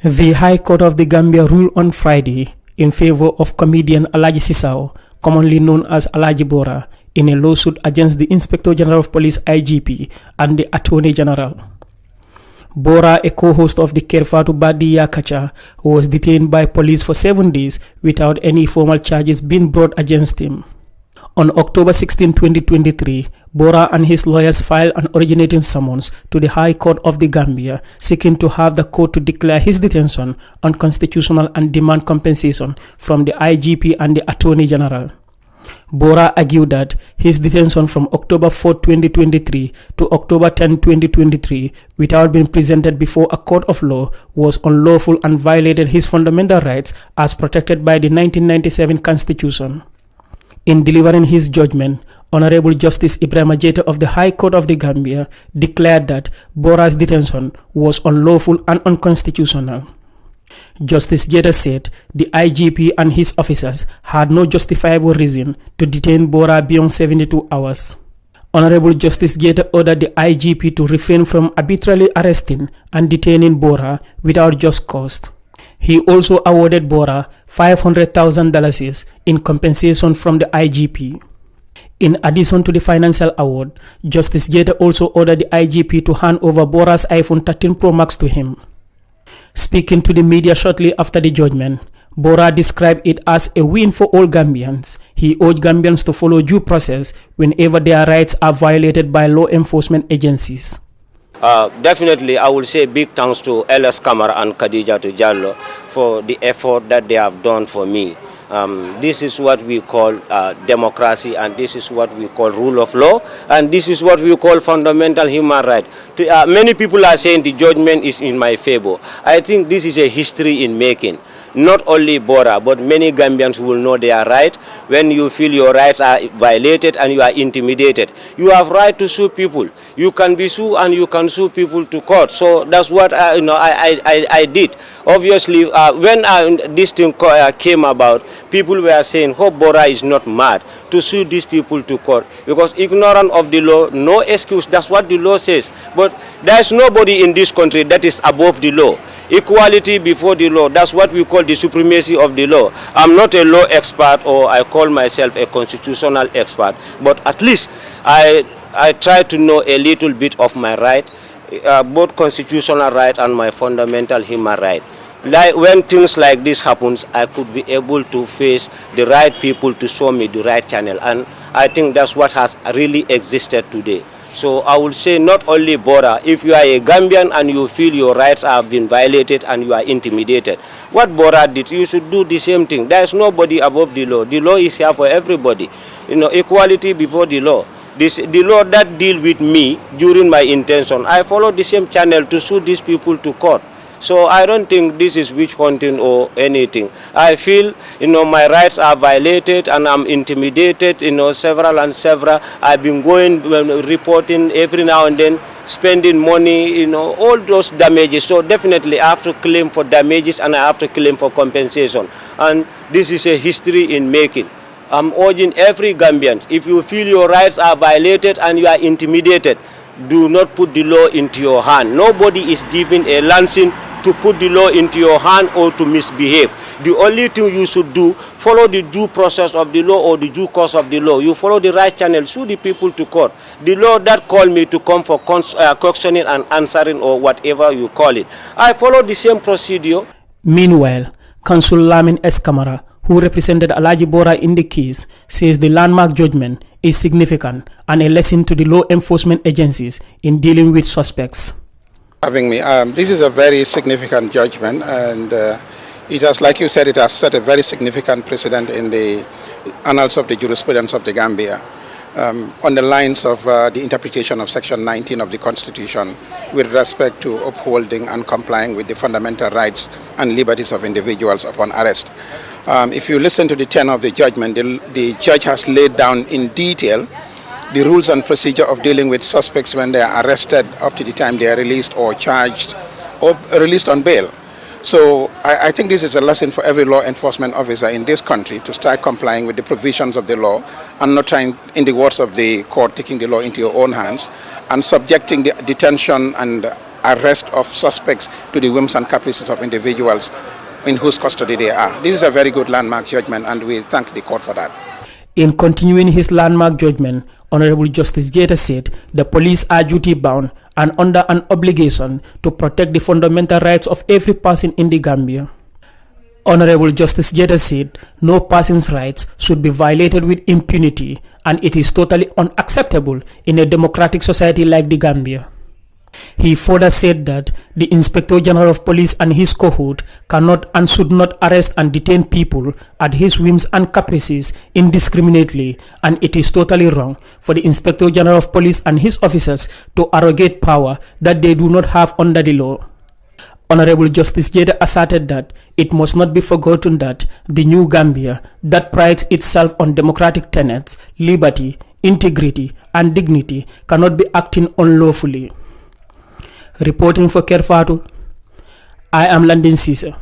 The High Court of the Gambia ruled on Friday in favor of comedian Alagie, commonly known as Alagie Borra, in a lawsuit against the Inspector General of Police IGP and the Attorney General. Borra, a co-host of the Kerfatu Badiya Kacha, was detained by police for 7 days without any formal charges being brought against him. On October 16, 2023, Borra and his lawyers filed an originating summons to the High Court of the Gambia, seeking to have the court to declare his detention unconstitutional and demand compensation from the IGP and the Attorney General. Borra argued that his detention from October 4, 2023 to October 10, 2023 without being presented before a court of law was unlawful and violated his fundamental rights as protected by the 1997 Constitution. In delivering his judgment, Honorable Justice Ibrahim Ajeta of the High Court of the Gambia declared that Borra's detention was unlawful and unconstitutional. Justice Jeta said the IGP and his officers had no justifiable reason to detain Borra beyond 72 hours. Honorable Justice Jeta ordered the IGP to refrain from arbitrarily arresting and detaining Borra without just cause. He also awarded Borra $500,000 in compensation from the IGP. In addition to the financial award, Justice Jeta also ordered the IGP to hand over Borra's iPhone 13 Pro Max to him. Speaking to the media shortly after the judgment, Borra described it as a win for all Gambians. He urged Gambians to follow due process whenever their rights are violated by law enforcement agencies. Definitely, I will say big thanks to LS Kamara and Khadija Jallo for the effort that they have done for me. This is what we call democracy, and this is what we call rule of law, and this is what we call fundamental human right. Many people are saying the judgment is in my favor. I think this is a history in making. Not only Borra, but many Gambians will know their right. When you feel your rights are violated and you are intimidated, you have right to sue people. You can be sued and you can sue people to court. So that's what I did. Obviously, when this thing came about, people were saying, "Oh, Borra is not mad to sue these people to court because ignorant of the law, no excuse." That's what the law says. But there is nobody in this country that is above the law. Equality before the law, that's what we call the supremacy of the law. I'm not a law expert, or I call myself a constitutional expert, but at least I try to know a little bit of my right, both constitutional right and my fundamental human right. Like when things like this happens, I could be able to face the right people to show me the right channel, and I think that's what has really existed today. So I will say not only Borra, if you are a Gambian and you feel your rights have been violated and you are intimidated, what Borra did, you should do the same thing. There is nobody above the law. The law is here for everybody. You know, equality before the law. The law that deal with me during my intention, I follow the same channel to sue these people to court. So I don't think this is witch hunting or anything. I feel, my rights are violated and I'm intimidated, several. I've been going, reporting every now and then, spending money, all those damages. So definitely I have to claim for damages and I have to claim for compensation. And this is a history in making. I'm urging every Gambian, if you feel your rights are violated and you are intimidated, do not put the law into your hand. Nobody is given a license to put the law into your hand or to misbehave. The only thing you should do, follow the due process of the law or the due course of the law. You follow the right channel, sue the people to court. The law that called me to come for questioning and answering or whatever you call it, I follow the same procedure. Meanwhile, Counsel Lamin S. Kamara, who represented Alagie Borra in the case, says the landmark judgment is significant and a lesson to the law enforcement agencies in dealing with suspects. Having me, this is a very significant judgment, and it has, like you said, it has set a very significant precedent in the annals of the jurisprudence of the Gambia, on the lines of the interpretation of Section 19 of the Constitution with respect to upholding and complying with the fundamental rights and liberties of individuals upon arrest. If you listen to the tenor of the judgment, the judge has laid down in detail the rules and procedure of dealing with suspects when they are arrested up to the time they are released or charged or released on bail. So I think this is a lesson for every law enforcement officer in this country to start complying with the provisions of the law and not trying, in the words of the court, taking the law into your own hands and subjecting the detention and arrest of suspects to the whims and caprices of individuals in whose custody they are. This is a very good landmark judgment, and we thank the court for that. In continuing his landmark judgment, Honorable Justice Jeta said the police are duty-bound and under an obligation to protect the fundamental rights of every person in the Gambia. Honorable Justice Jeta said no person's rights should be violated with impunity, and it is totally unacceptable in a democratic society like the Gambia. He further said that the Inspector General of Police and his cohort cannot and should not arrest and detain people at his whims and caprices indiscriminately, and it is totally wrong for the Inspector General of Police and his officers to arrogate power that they do not have under the law. Honorable Justice Jeda asserted that it must not be forgotten that the new Gambia, that prides itself on democratic tenets, liberty, integrity, and dignity, cannot be acting unlawfully. Reporting for Kerfatu, I am Landin Cisse.